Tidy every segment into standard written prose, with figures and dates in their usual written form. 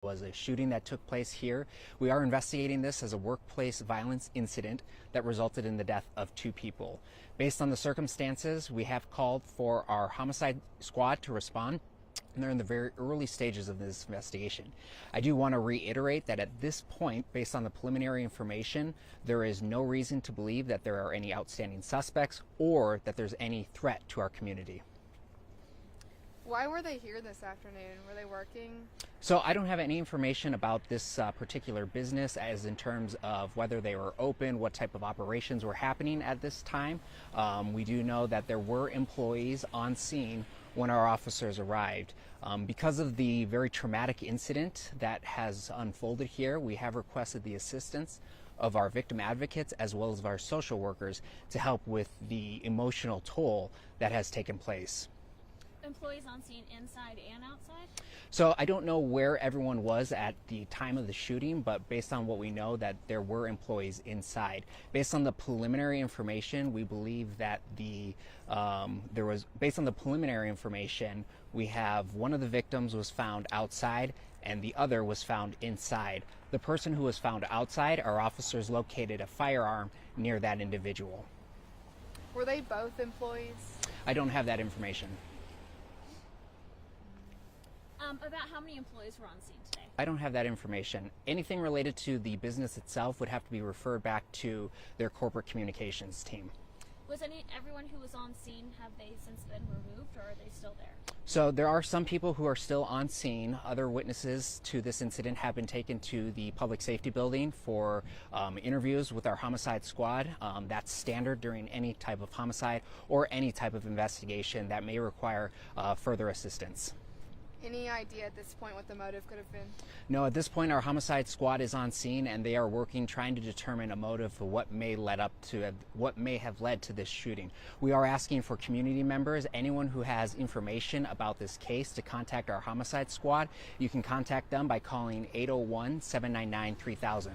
Was a shooting that took place here. We are investigating this as a workplace violence incident that resulted in the death of 2 people. Based on the circumstances, we have called for our homicide squad to respond, and they're in the very early stages of this investigation. I do want to reiterate that at this point, based on the preliminary information, there is no reason to believe that there are any outstanding suspects or that there's any threat to our community. Why were they here this afternoon? Were they working? So I don't have any information about this particular business as in terms of whether they were open, what type of operations were happening at this time. We do know that there were employees on scene when our officers arrived. Because of the very traumatic incident that has unfolded here, we have requested the assistance of our victim advocates as well as our social workers to help with the emotional toll that has taken place. Employees on scene inside and outside? So I don't know where everyone was at the time of the shooting, but based on what we know, that there were employees inside. Based on the preliminary information, we believe that based on the preliminary information, we have one of the victims was found outside and the other was found inside. The person who was found outside, our officers located a firearm near that individual. Were they both employees? I don't have that information. About how many employees were on scene today? I don't have that information. Anything related to the business itself would have to be referred back to their corporate communications team. Was everyone who was on scene, have they since been removed, or are they still there? So there are some people who are still on scene. Other witnesses to this incident have been taken to the public safety building for interviews with our homicide squad. That's standard during any type of homicide or any type of investigation that may require further assistance. Any idea at this point what the motive could have been? No, at this point our homicide squad is on scene and they are working trying to determine a motive for what may have led to this shooting. We are asking for community members, anyone who has information about this case, to contact our homicide squad. You can contact them by calling 801-799-3000.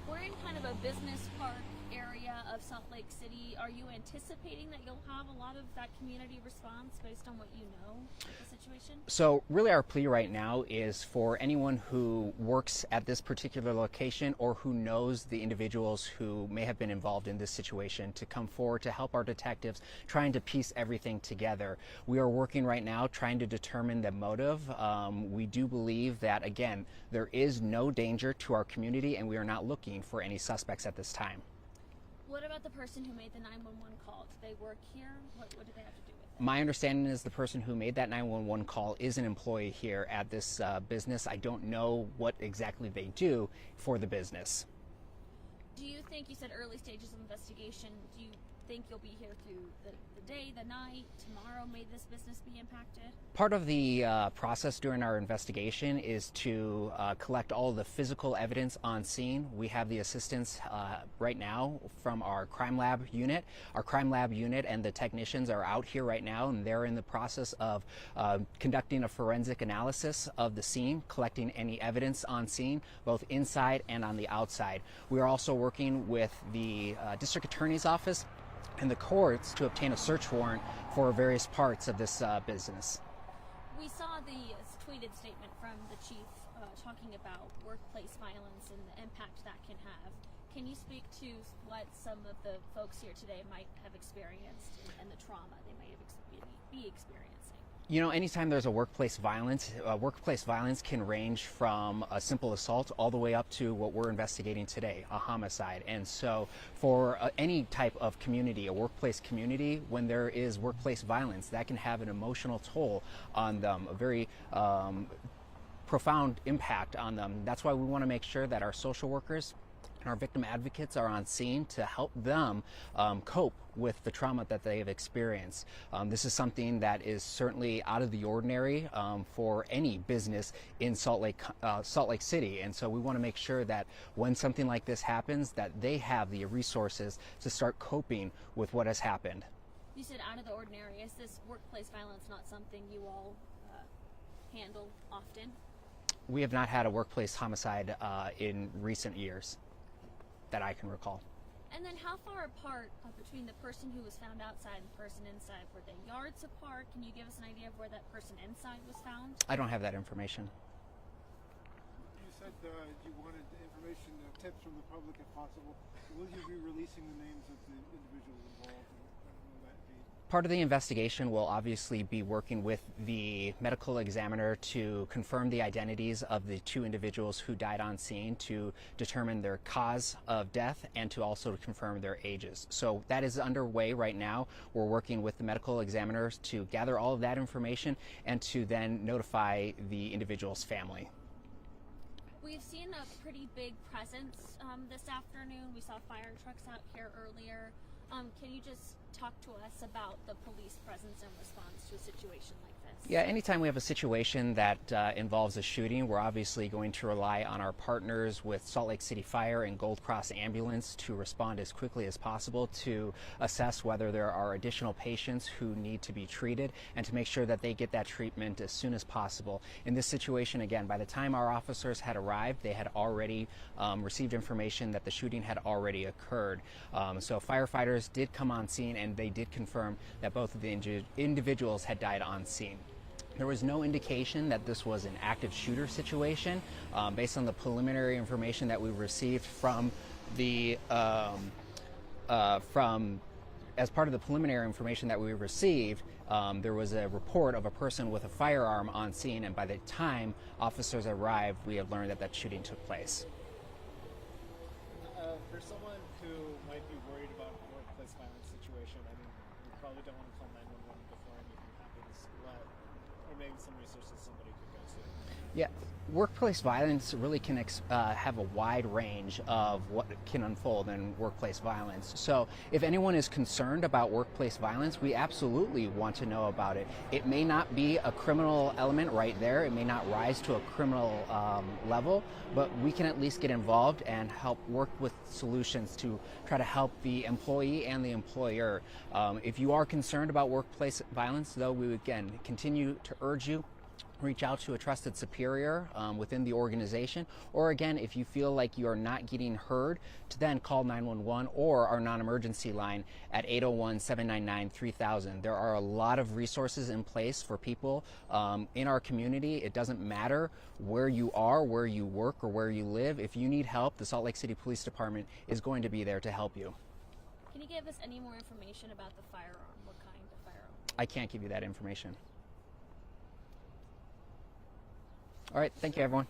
We're in kind of a business park area of Salt Lake City. Are you anticipating that you'll have a lot of that community response based on what you know of the situation? So really our plea right now is for anyone who works at this particular location or who knows the individuals who may have been involved in this situation to come forward to help our detectives trying to piece everything together. We are working right now trying to determine the motive. We do believe that, again, there is no danger to our community and we are not looking for any suspects at this time. What about the person who made the 911 call? Do they work here? What do they have to do with it? My understanding is the person who made that 911 call is an employee here at this business. I don't know what exactly they do for the business. Do you think, you said early stages of investigation, do you think you'll be here through the day, the night, tomorrow? May this business be impacted? Part of the process during our investigation is to collect all the physical evidence on scene. We have the assistance right now from our crime lab unit. Our crime lab unit and the technicians are out here right now, and they're in the process of conducting a forensic analysis of the scene, collecting any evidence on scene, both inside and on the outside. We are also working with the district attorney's office and the courts to obtain a search warrant for various parts of this business. We saw the tweeted statement from the chief talking about workplace violence and the impact that can have. Can you speak to what some of the folks here today might have experienced and the trauma they might be experiencing? You know, anytime there's a workplace violence can range from a simple assault all the way up to what we're investigating today, a homicide. And so for any type of community, a workplace community, when there is workplace violence, that can have an emotional toll on them, a very profound impact on them. That's why we want to make sure that our social workers and our victim advocates are on scene to help them cope with the trauma that they have experienced. This is something that is certainly out of the ordinary for any business in Salt Lake City, and so we want to make sure that when something like this happens, that they have the resources to start coping with what has happened. You said out of the ordinary. Is this workplace violence not something you all handle often? We have not had a workplace homicide in recent years that I can recall. And then how far apart between the person who was found outside and the person inside? Were they yards apart? Can you give us an idea of where that person inside was found? I don't have that information. said you wanted information, tips from the public if possible. Will you be releasing the names of the individuals involved? And will that be? Part of the investigation will obviously be working with the medical examiner to confirm the identities of the two individuals who died on scene, to determine their cause of death, and to also confirm their ages. So that is underway right now. We're working with the medical examiners to gather all of that information and to then notify the individual's family. We've seen a pretty big presence this afternoon. We saw fire trucks out here earlier. Can you just talk to us about the police presence in response to a situation like this? Yeah, anytime we have a situation that involves a shooting, we're obviously going to rely on our partners with Salt Lake City Fire and Gold Cross Ambulance to respond as quickly as possible to assess whether there are additional patients who need to be treated and to make sure that they get that treatment as soon as possible. In this situation, again, by the time our officers had arrived, they had already received information that the shooting had already occurred. So firefighters did come on scene and they did confirm that both of the individuals had died on scene. There was no indication that this was an active shooter situation. Based on the preliminary information that we received from the as part of the preliminary information that we received, there was a report of a person with a firearm on scene, and by the time officers arrived, we have learned that that shooting took place. For someone who might be worried about a workplace violence situation, I mean, you probably don't want to call 911 before anything happens, or maybe some resources somebody could go to. Yeah, workplace violence really can have a wide range of what can unfold in workplace violence. So if anyone is concerned about workplace violence, we absolutely want to know about it. It may not be a criminal element right there. It may not rise to a criminal level, but we can at least get involved and help work with solutions to try to help the employee and the employer. If you are concerned about workplace violence, though, we would again continue to urge you, reach out to a trusted superior within the organization, or again, if you feel like you are not getting heard, to then call 911 or our non-emergency line at 801-799-3000. There are a lot of resources in place for people in our community. It doesn't matter where you are, where you work, or where you live. If you need help, the Salt Lake City Police Department is going to be there to help you. Can you give us any more information about the firearm? What kind of firearm? I can't give you that information. All right, thank you, everyone.